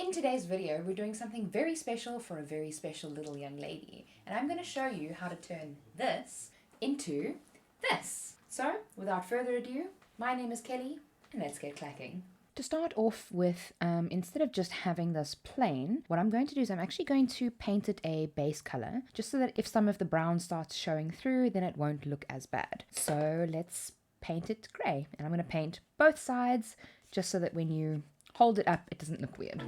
In today's video, we're doing something very special for a very special little young lady. And I'm going to show you how to turn this into this. So, without further ado, my name is Kelly, and let's get clacking. To start off with, instead of just having this plain, what I'm going to do is I'm actually going to paint it a base color, just so that if some of the brown starts showing through, then it won't look as bad. So let's paint it gray. And I'm going to paint both sides, just so that when you hold it up, it doesn't look weird.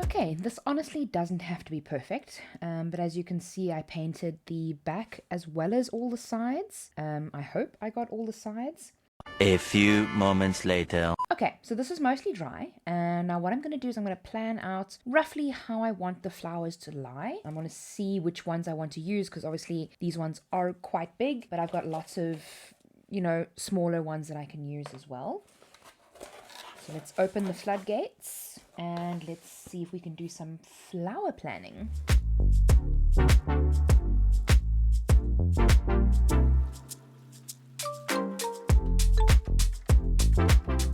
Okay, this honestly doesn't have to be perfect, but as you can see, I painted the back as well as all the sides. I hope I got all the sides. A few moments later. Okay, so this is mostly dry, and now what I'm going to do is I'm going to plan out roughly how I want the flowers to lie. I want to see which ones I want to use, because obviously these ones are quite big, but I've got lots of, smaller ones that I can use as well. So let's open the floodgates, and let's see if we can do some flower planning.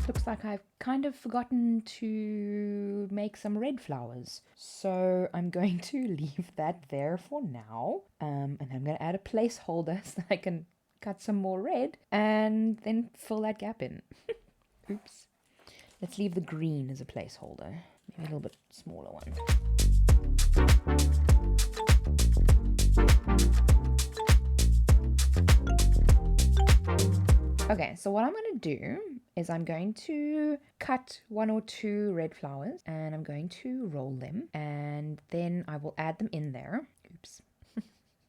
Looks like I've kind of forgotten to make some red flowers. So I'm going to leave that there for now. And I'm going to add a placeholder so that I can cut some more red and then fill that gap in. Oops. Let's leave the green as a placeholder. Maybe a little bit smaller one. Okay, so what I'm going to do is I'm going to cut 1 or 2 red flowers and I'm going to roll them and then I will add them in there. Oops.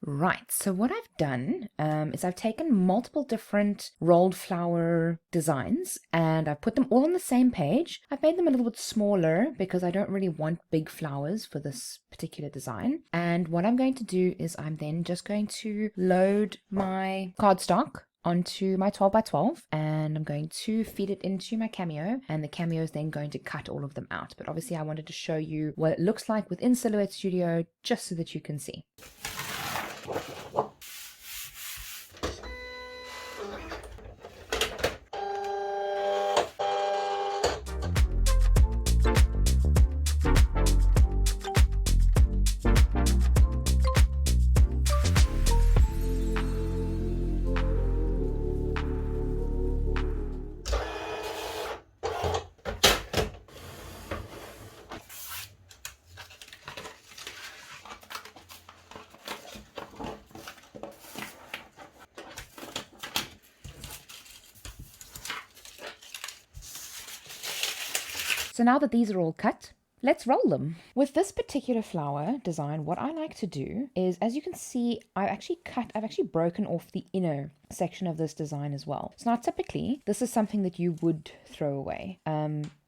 Right, so what I've done is I've taken multiple different rolled flower designs and I've put them all on the same page. I've made them a little bit smaller because I don't really want big flowers for this particular design. And what I'm going to do is I'm then just going to load my cardstock onto my 12 by 12 and I'm going to feed it into my Cameo, and the Cameo is then going to cut all of them out. But obviously I wanted to show you what it looks like within Silhouette Studio just so that you can see. So now that these are all cut, let's roll them. With this particular flower design, what I like to do is, as you can see, I've actually broken off the inner section of this design as well. So now typically, this is something that you would throw away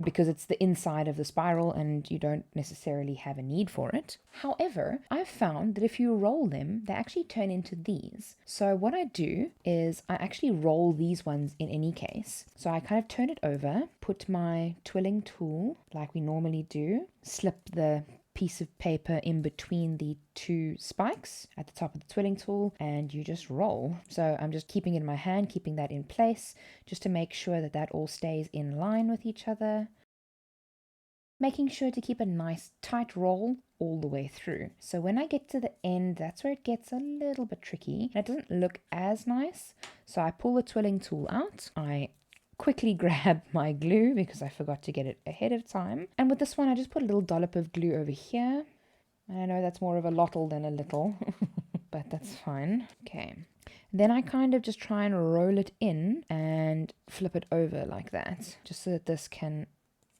because it's the inside of the spiral and you don't necessarily have a need for it. However, I've found that if you roll them, they actually turn into these. So what I do is I actually roll these ones in any case. So I kind of turn it over, put my twirling tool like we normally do, slip the piece of paper in between the 2 spikes at the top of the twirling tool, and you just roll. So I'm just keeping it in my hand, keeping that in place, just to make sure that that all stays in line with each other. Making sure to keep a nice tight roll all the way through. So when I get to the end, that's where it gets a little bit tricky. It doesn't look as nice. So I pull the twirling tool out. I quickly grab my glue because I forgot to get it ahead of time. And with this one, I just put a little dollop of glue over here. I know that's more of a lottle than a little, but that's fine. Okay. Then I kind of just try and roll it in and flip it over like that, just so that this can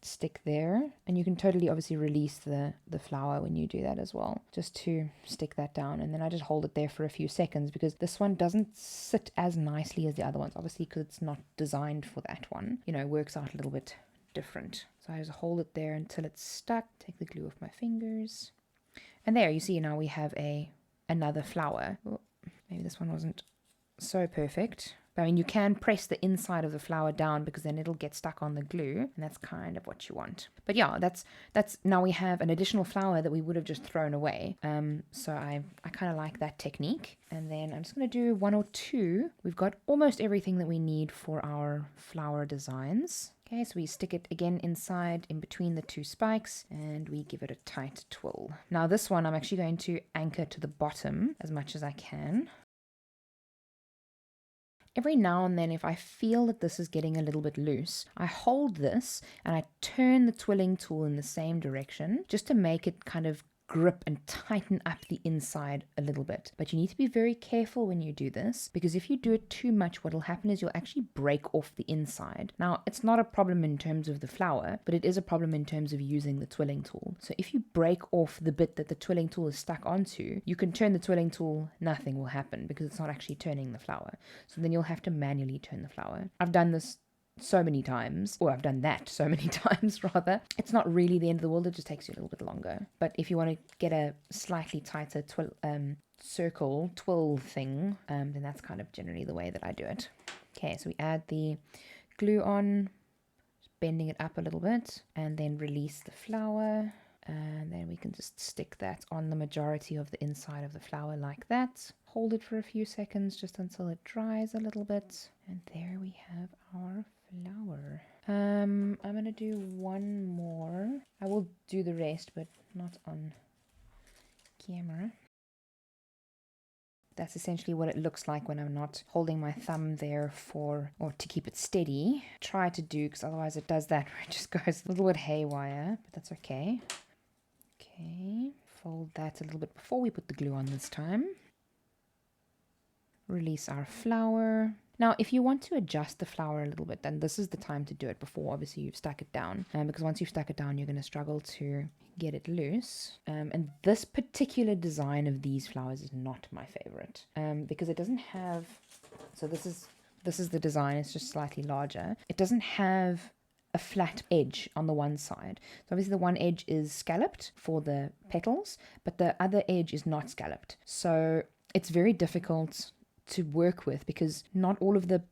stick there. And you can totally obviously release the flower when you do that as well, just to stick that down. And then I just hold it there for a few seconds because this one doesn't sit as nicely as the other ones, obviously, because it's not designed for that one. It works out a little bit different. So I just hold it there until it's stuck, take the glue off my fingers, and there you see now we have another flower. Oh, maybe this one wasn't so perfect, I mean, you can press the inside of the flower down because then it'll get stuck on the glue, and that's kind of what you want. But yeah, that's now we have an additional flower that we would have just thrown away. So I kind of like that technique. And then I'm just going to do 1 or 2. We've got almost everything that we need for our flower designs. Okay, so we stick it again inside in between the 2 spikes and we give it a tight twirl. Now this one I'm actually going to anchor to the bottom as much as I can. Every now and then, if I feel that this is getting a little bit loose, I hold this and I turn the twirling tool in the same direction just to make it kind of grip and tighten up the inside a little bit. But you need to be very careful when you do this, because if you do it too much, what will happen is you'll actually break off the inside. Now, it's not a problem in terms of the flower, but it is a problem in terms of using the twirling tool. So if you break off the bit that the twirling tool is stuck onto, you can turn the twirling tool, nothing will happen because it's not actually turning the flower. So then you'll have to manually turn the flower. I've done this so many times, or I've done that so many times rather. It's not really the end of the world, it just takes you a little bit longer. But if you want to get a slightly tighter circle twill thing, then that's kind of generally the way that I do it. Okay, so we add the glue on, just bending it up a little bit, and then release the flower. And then we can just stick that on the majority of the inside of the flower like that. Hold it for a few seconds just until it dries a little bit. And there we have our flower. I'm going to do one more. I will do the rest, but not on camera. That's essentially what it looks like when I'm not holding my thumb there or to keep it steady. Try to do, because otherwise it does that where it just goes a little bit haywire, but that's okay. Okay, fold that a little bit before we put the glue on this time. Release our flower. Now, if you want to adjust the flower a little bit, then this is the time to do it before obviously you've stuck it down. Because once you've stuck it down, you're going to struggle to get it loose. And this particular design of these flowers is not my favorite. Because it doesn't have... So this is the design, it's just slightly larger. It doesn't have a flat edge on the one side. So obviously the one edge is scalloped for the petals, but the other edge is not scalloped. So it's very difficult to work with because not all of it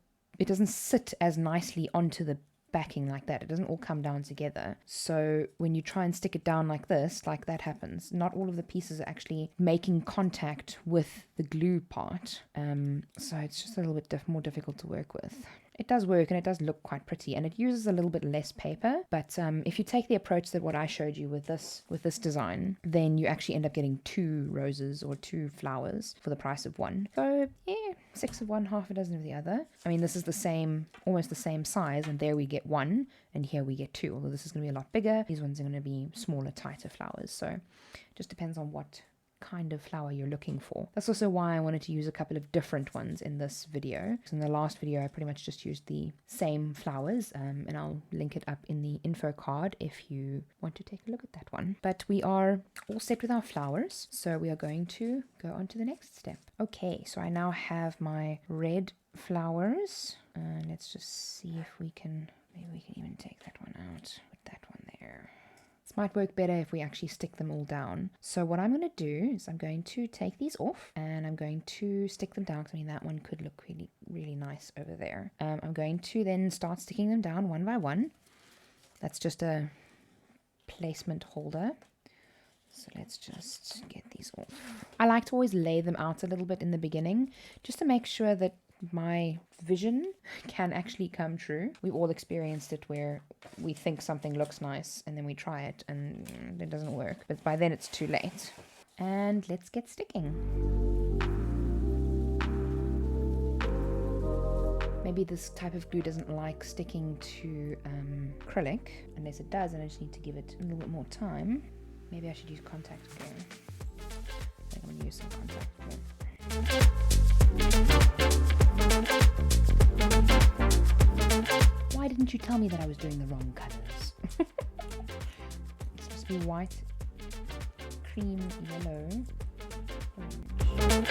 doesn't sit as nicely onto the backing like that. It doesn't all come down together. So when you try and stick it down like this, like that happens, not all of the pieces are actually making contact with the glue part. So it's just a little bit more difficult to work with. It does work and it does look quite pretty, and it uses a little bit less paper, but if you take the approach that what I showed you with this design, then you actually end up getting 2 roses or 2 flowers for the price of 1. So yeah, 6 of one, half a dozen of the other. I mean, this is the same, almost the same size, and there we get 1 and here we get 2, although this is going to be a lot bigger. These ones are going to be smaller, tighter flowers. So it just depends on what kind of flower you're looking for. That's also why I wanted to use a couple of different ones in this video. So in the last video I pretty much just used the same flowers, and I'll link it up in the info card if you want to take a look at that one. But we are all set with our flowers, so we are going to go on to the next step. Okay, so I now have my red flowers, and let's just see if we can, maybe we can even take that one out, put that one there. This might work better if we actually stick them all down. So what I'm going to do is I'm going to take these off and I'm going to stick them down, because I mean that one could look really, really nice over there. I'm going to then start sticking them down one by one. That's just a placement holder. So let's just get these off. I like to always lay them out a little bit in the beginning, just to make sure that my vision can actually come true. We've all experienced it where we think something looks nice and then we try it and it doesn't work. But by then it's too late. And let's get sticking. Maybe this type of glue doesn't like sticking to acrylic. Unless it does, and I just need to give it a little bit more time. Maybe I should use contact glue. I think I'm going to use some contact glue. Why didn't you tell me that I was doing the wrong colors? It's supposed to be white, cream, yellow, orange.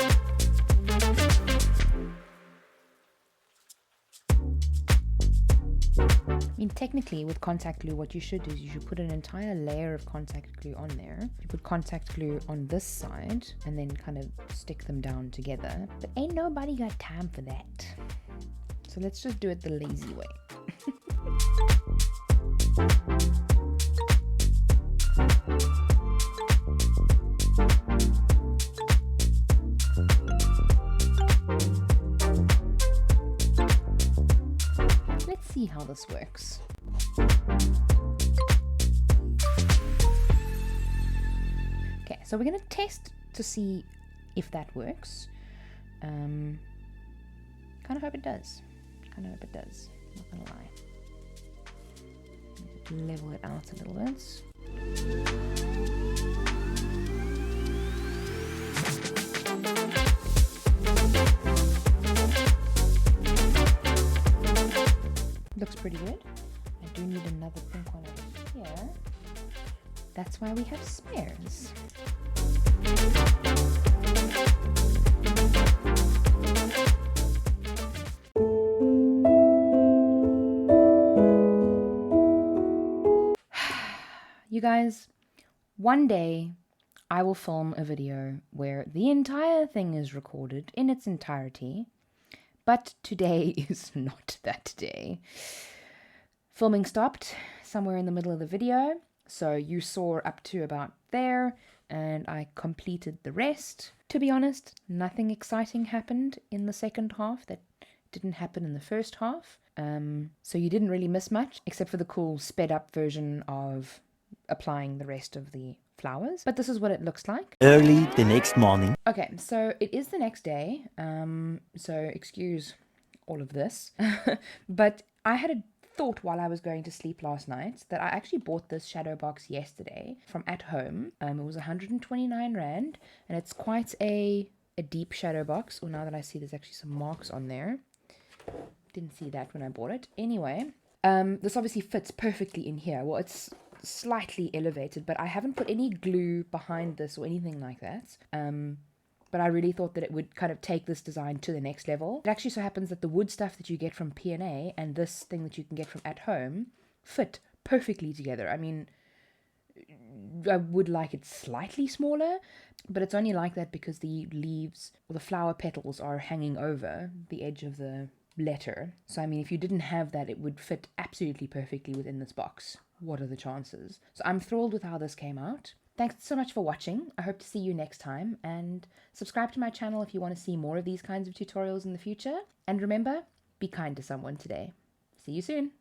I mean, technically with contact glue, what you should do is you should put an entire layer of contact glue on there. You put contact glue on this side and then kind of stick them down together. But ain't nobody got time for that. So let's just do it the lazy way. Let's see how this works. Okay, so we're going to test to see if that works. Kind of hope it does. Not gonna lie. Level it out a little bit. Looks pretty good. I do need another pink one over here. That's why we have spares. You guys, one day I will film a video where the entire thing is recorded in its entirety, but today is not that day. Filming stopped somewhere in the middle of the video, so you saw up to about there, and I completed the rest. To be honest, nothing exciting happened in the second half that didn't happen in the first half, so you didn't really miss much, except for the cool sped up version of applying the rest of the flowers. But this is what it looks like. Early the next morning. Okay, so it is the next day, so excuse all of this. But I had a thought while I was going to sleep last night that I actually bought this shadow box yesterday from At Home. It was 129 Rand, and it's quite a deep shadow box. Oh, now that I see there's actually some marks on there. Didn't see that when I bought it. Anyway, this obviously fits perfectly in here. Well, it's slightly elevated, but I haven't put any glue behind this or anything like that. But I really thought that it would kind of take this design to the next level. It actually so happens that the wood stuff that you get from P&A and this thing that you can get from At Home fit perfectly together. I mean, I would like it slightly smaller, but it's only like that because the leaves or the flower petals are hanging over the edge of the letter. So I mean, if you didn't have that, it would fit absolutely perfectly within this box. What are the chances? So I'm thrilled with how this came out. Thanks so much for watching. I hope to see you next time, and subscribe to my channel if you want to see more of these kinds of tutorials in the future. And remember, be kind to someone today. See you soon.